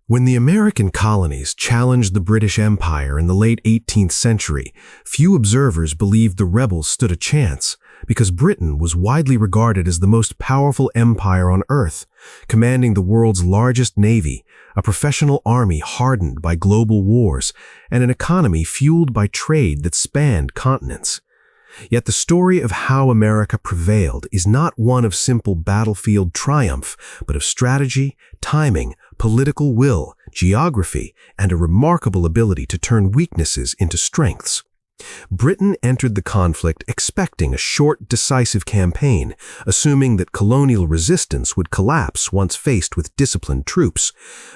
When the American colonies challenged the British Empire in the late 18th century, few observers believed the rebels stood a chance, because Britain was widely regarded as the most powerful empire on earth, commanding the world's largest navy, a professional army hardened by global wars, and an economy fueled by trade that spanned continents. Yet the story of how America prevailed is not one of simple battlefield triumph, but of strategy, timing, political will, geography, and a remarkable ability to turn weaknesses into strengths. Britain entered the conflict expecting a short, decisive campaign, assuming that colonial resistance would collapse once faced with disciplined troops.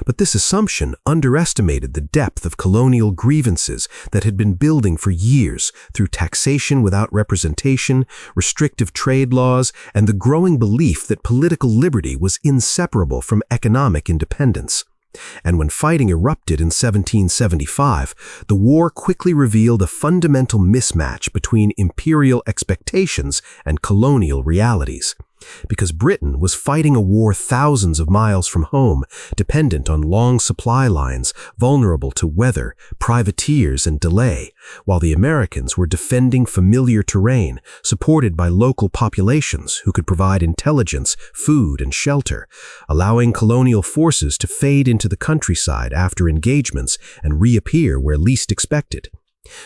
But this assumption underestimated the depth of colonial grievances that had been building for years through taxation without representation, restrictive trade laws, and the growing belief that political liberty was inseparable from economic independence. And when fighting erupted in 1775, the war quickly revealed a fundamental mismatch between imperial expectations and colonial realities. Because Britain was fighting a war thousands of miles from home, dependent on long supply lines, vulnerable to weather, privateers, and delay, while the Americans were defending familiar terrain, supported by local populations who could provide intelligence, food, and shelter, allowing colonial forces to fade into the countryside after engagements and reappear where least expected.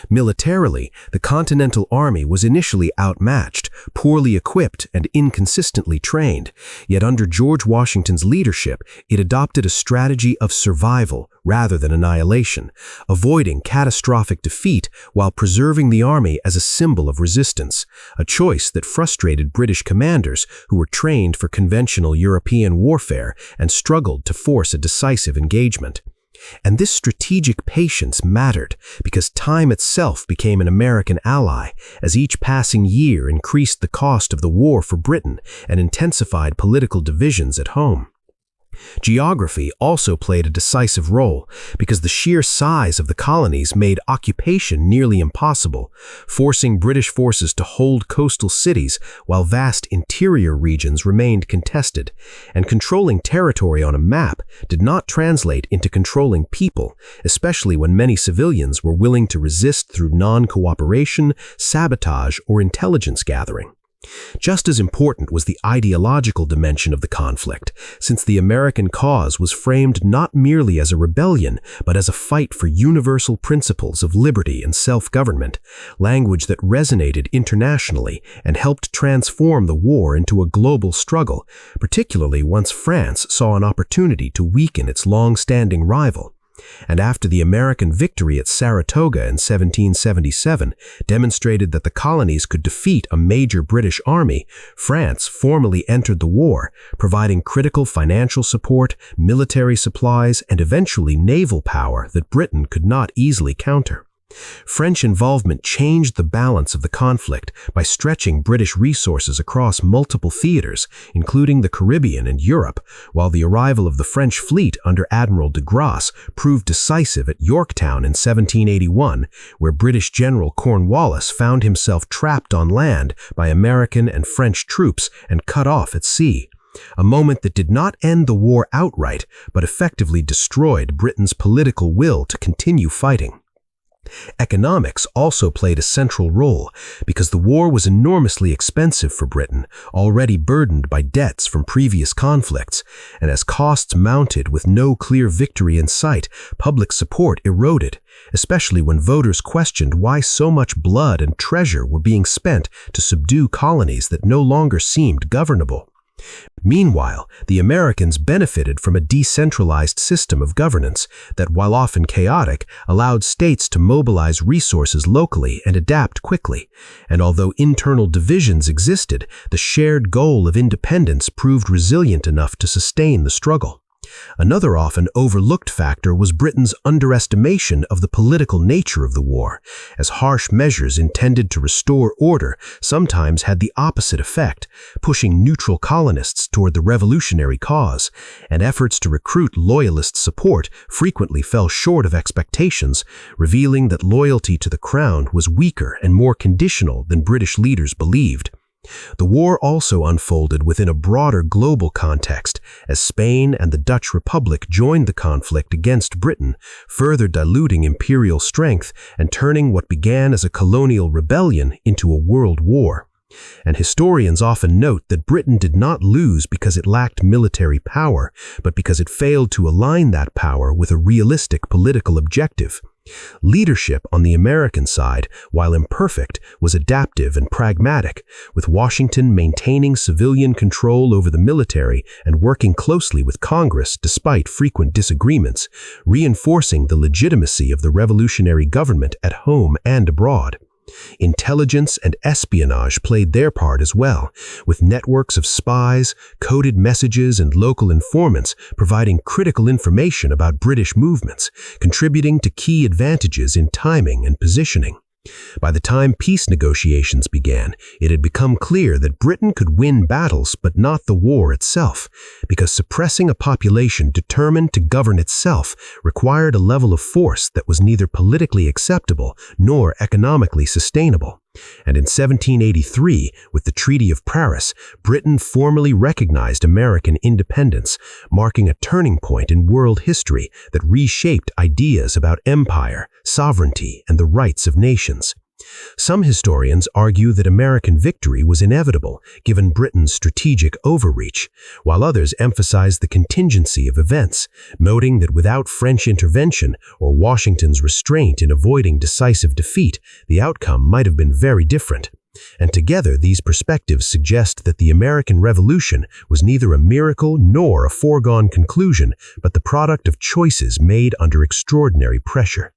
Militarily, the Continental Army was initially outmatched, poorly equipped, and inconsistently trained, yet under George Washington's leadership, it adopted a strategy of survival rather than annihilation, avoiding catastrophic defeat while preserving the army as a symbol of resistance, a choice that frustrated British commanders who were trained for conventional European warfare and struggled to force a decisive engagement. And this strategic patience mattered because time itself became an American ally, as each passing year increased the cost of the war for Britain and intensified political divisions at home. Geography also played a decisive role because the sheer size of the colonies made occupation nearly impossible, forcing British forces to hold coastal cities while vast interior regions remained contested, and controlling territory on a map did not translate into controlling people, especially when many civilians were willing to resist through non-cooperation, sabotage, or intelligence gathering. Just as important was the ideological dimension of the conflict, since the American cause was framed not merely as a rebellion, but as a fight for universal principles of liberty and self-government, language that resonated internationally and helped transform the war into a global struggle, particularly once France saw an opportunity to weaken its long-standing rival. And after the American victory at Saratoga in 1777 demonstrated that the colonies could defeat a major British army, France formally entered the war, providing critical financial support, military supplies, and eventually naval power that Britain could not easily counter. French involvement changed the balance of the conflict by stretching British resources across multiple theaters, including the Caribbean and Europe, while the arrival of the French fleet under Admiral de Grasse proved decisive at Yorktown in 1781, where British General Cornwallis found himself trapped on land by American and French troops and cut off at sea. A moment that did not end the war outright, but effectively destroyed Britain's political will to continue fighting. Economics also played a central role because the war was enormously expensive for Britain, already burdened by debts from previous conflicts, and as costs mounted with no clear victory in sight, public support eroded, especially when voters questioned why so much blood and treasure were being spent to subdue colonies that no longer seemed governable. Meanwhile, the Americans benefited from a decentralized system of governance that, while often chaotic, allowed states to mobilize resources locally and adapt quickly. And although internal divisions existed, the shared goal of independence proved resilient enough to sustain the struggle. Another often overlooked factor was Britain's underestimation of the political nature of the war, as harsh measures intended to restore order sometimes had the opposite effect, pushing neutral colonists toward the revolutionary cause, and efforts to recruit loyalist support frequently fell short of expectations, revealing that loyalty to the crown was weaker and more conditional than British leaders believed. The war also unfolded within a broader global context, as Spain and the Dutch Republic joined the conflict against Britain, further diluting imperial strength and turning what began as a colonial rebellion into a world war. And historians often note that Britain did not lose because it lacked military power, but because it failed to align that power with a realistic political objective. Leadership on the American side, while imperfect, was adaptive and pragmatic, with Washington maintaining civilian control over the military and working closely with Congress despite frequent disagreements, reinforcing the legitimacy of the revolutionary government at home and abroad. Intelligence and espionage played their part as well, with networks of spies, coded messages, and local informants providing critical information about British movements, contributing to key advantages in timing and positioning. By the time peace negotiations began, it had become clear that Britain could win battles but not the war itself, because suppressing a population determined to govern itself required a level of force that was neither politically acceptable nor economically sustainable. And in 1783, with the Treaty of Paris, Britain formally recognized American independence, marking a turning point in world history that reshaped ideas about empire, sovereignty, and the rights of nations. Some historians argue that American victory was inevitable, given Britain's strategic overreach, while others emphasize the contingency of events, noting that without French intervention or Washington's restraint in avoiding decisive defeat, the outcome might have been very different. And together, these perspectives suggest that the American Revolution was neither a miracle nor a foregone conclusion, but the product of choices made under extraordinary pressure.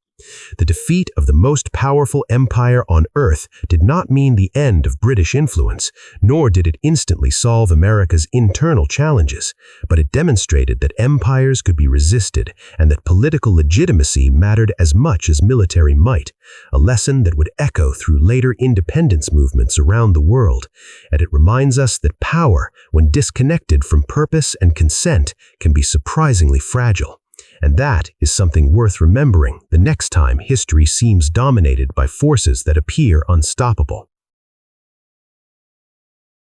The defeat of the most powerful empire on earth did not mean the end of British influence, nor did it instantly solve America's internal challenges, but it demonstrated that empires could be resisted and that political legitimacy mattered as much as military might, a lesson that would echo through later independence movements around the world. And it reminds us that power, when disconnected from purpose and consent, can be surprisingly fragile. And that is something worth remembering the next time history seems dominated by forces that appear unstoppable.